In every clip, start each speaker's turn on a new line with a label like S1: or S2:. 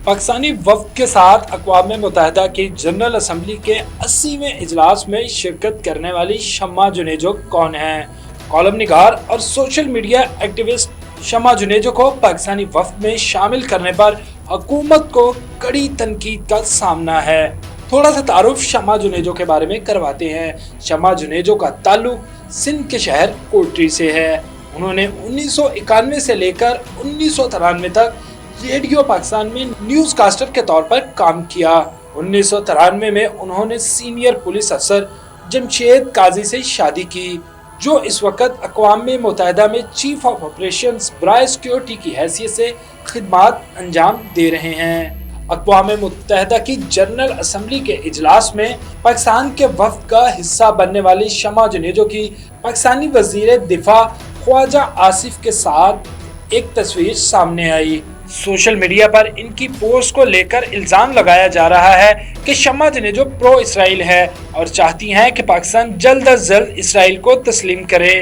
S1: पाकिस्तानी वफ़द के साथ अक़वाम मुत्तहिदा की जनरल असम्बली के 80वें इजलास में शिरकत करने वाली शम्मा जुनेजो कौन हैं? कॉलम निगार और सोशल मीडिया एक्टिविस्ट शम्मा जुनेजो को पाकिस्तानी वफ़द में शामिल करने पर हुकूमत को कड़ी तनकीद का सामना है। थोड़ा सा तारुफ शम्मा जुनेजो के बारे में करवाते हैं। शम्मा जुनेजो का ताल्लुक सिंध के शहर कोटरी से है। उन्होंने 1991 से लेकर 1993 तक रेडियो पाकिस्तान में न्यूज़ कास्टर के तौर पर काम किया। 1993 में उन्होंने सीनियर पुलिस अफसर जमशेद काजी से शादी की, जो इस वक्त अक़वाम मुत्तहिदा में चीफ ऑफ ऑपरेशंस बराए सिक्योरिटी की हैसियत से खिदमात अंजाम दे रहे हैं। अक़वाम मुत्तहिदा की जनरल असम्बली के इजलास में पाकिस्तान के वफ़द का हिस्सा बनने वाली शम्मा जुनेजो की पाकिस्तानी वज़ीर दिफा ख्वाजा आसिफ के साथ एक तस्वीर सामने आई। सोशल मीडिया पर इनकी पोस्ट को लेकर इल्ज़ाम लगाया जा रहा है कि शम्मा जुनेजो प्रो इसराइल है और चाहती हैं कि पाकिस्तान जल्द अज जल्द इसराइल को तस्लीम करे।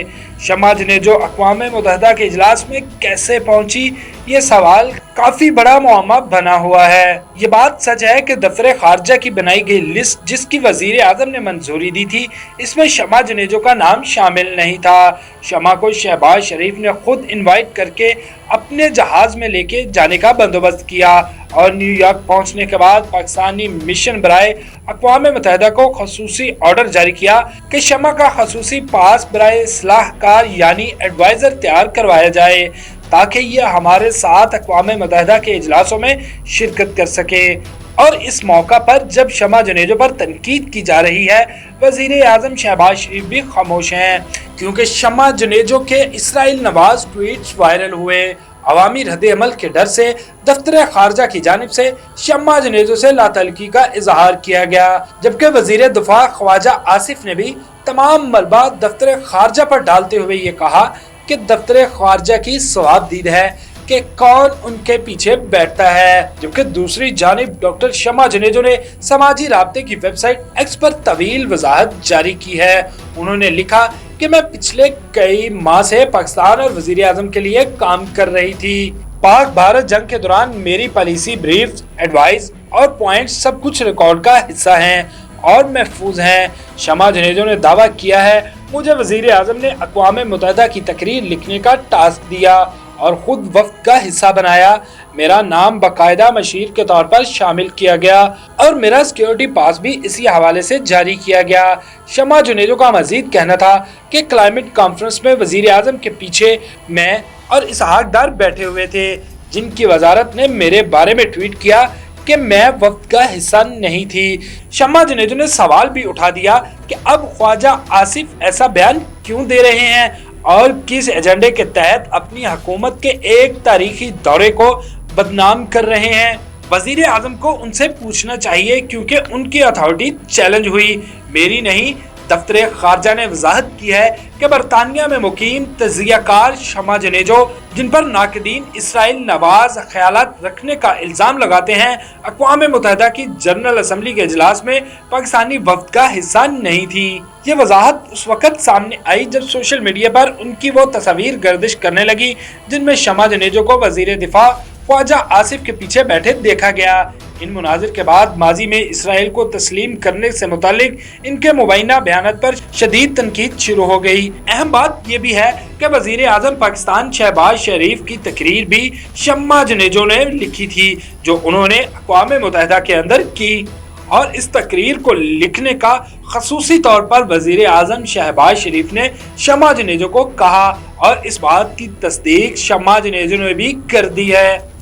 S1: शम्मा जुनेजो अक़वाम मुत्तहिदा के इजलास में कैसे पहुंची, ये सवाल काफ़ी बड़ा मुअम्मा बना हुआ है। ये बात सच है कि दफ्तर खारजा की बनाई गई लिस्ट जिसकी वज़ीर आज़म ने मंजूरी दी थी, इसमें शम्मा जुनेजो का नाम शामिल नहीं था। शम्मा को शहबाज शरीफ ने खुद इनवाइट करके अपने जहाज़ में लेके जाने का बंदोबस्त किया और न्यूयॉर्क पहुंचने के बाद पाकिस्तानी मिशन बराए अक़वाम मुत्तहिदा को खसूसी ऑर्डर जारी किया कि शम्मा का खसूसी पास बराए सलाहकार यानी एडवाइज़र तैयार करवाया जाए ताकि यह हमारे साथ अक़वाम मुत्तहिदा के इजलासों में शिरकत कर सके। और इस मौका पर जब शम्मा जुनेजो पर तनकीद की जा रही है, वज़ीर आज़म शहबाज शरीफ भी खामोश हैं, क्योंकि शम्मा जुनेजो के इसराइल नवाज ट्वीट्स वायरल हुए। अवामी रद्द-ए-अमल के डर से दफ्तर खारजा की जानिब से शम्मा जुनेजो से लातल्की का इजहार किया गया, जबकि वज़ीर दिफा ख्वाजा आसिफ ने भी तमाम मलबा दफ्तर खारजा पर डालते हुए ये कहा कि दफ्तर खारजा की सवाबदीद है कि कौन उनके पीछे बैठता है। जबकि दूसरी जानिब डॉक्टर शम्मा जुनेजो ने समाजी राब्ते की वेबसाइट एक्स पर तवील वजाहत जारी की है। उन्होंने लिखा कि मैं पिछले कई माह से पाकिस्तान और वजीर आज़म के लिए काम कर रही थी। पाक भारत जंग के दौरान मेरी पॉलिसी ब्रीफ, एडवाइस और पॉइंट्स सब कुछ रिकॉर्ड का हिस्सा हैं और महफूज हैं। शम्मा जुनेजो ने दावा किया है, मुझे वजीर आज़म ने अक़वाम मुत्तहिदा की तकरीर लिखने का टास्क दिया और खुद वफ़द का हिस्सा बनाया। मेरा नाम बाकायदा मशीर के तौर पर शामिल किया गया और मेरा सिक्योरिटी पास भी इसी हवाले से जारी किया गया। शम्मा जुनेजो का मजीद कहना था कि क्लाइमेट कॉन्फ्रेंस में वज़ीर आज़म के पीछे मैं और इसहाक डार बैठे हुए थे, जिनकी वजारत ने मेरे बारे में ट्वीट किया कि मैं वफ़द का हिस्सा नहीं थी। शम्मा जुनेजो ने सवाल भी उठा दिया कि अब ख्वाजा आसिफ ऐसा बयान क्यों दे रहे हैं और किस एजेंडे के तहत अपनी हुकूमत के एक तारीखी दौरे को बदनाम कर रहे हैं। वजीर आज़म को उनसे पूछना चाहिए, क्योंकि उनकी अथॉरिटी चैलेंज हुई, मेरी नहीं। दफ्तर खारजा ने वजाहत की है कि बरतानिया में मुकीम तजियाकार शम्मा जुनेजो, जिन पर नाकदीन इसराइल नवाज ख्यालात रखने का इल्ज़ाम लगाते हैं, अक़वाम मुत्तहिदा की जनरल असम्बली के इजलास में पाकिस्तानी वफ़द का हिस्सा नहीं थी। ये वजाहत उस वक़्त सामने आई जब सोशल मीडिया पर उनकी वो तस्वीर गर्दिश करने लगी जिनमें शम्मा जुनेजो को वज़ीर दिफा ख्वाजा आसिफ के पीछे बैठे देखा गया। इन मुनाजिर के बाद माजी में इसराइल को तस्लीम करने से मुतालिक इनके मुबैना बयानात पर शदीद तनकीद शुरू हो गई। अहम बात यह भी है कि वज़ीर आज़म पाकिस्तान शहबाज शरीफ की तकरीर भी शम्मा जुनेजो ने लिखी थी, जो उन्होंने अक़वाम मुत्तहिदा के अंदर की, और इस तकरीर को लिखने का खसूसी तौर पर वज़ीर आज़म शहबाज शरीफ ने शम्मा जुनेजो को कहा और इस बात की तस्दीक शम्मा जुनेजो ने भी कर दी है।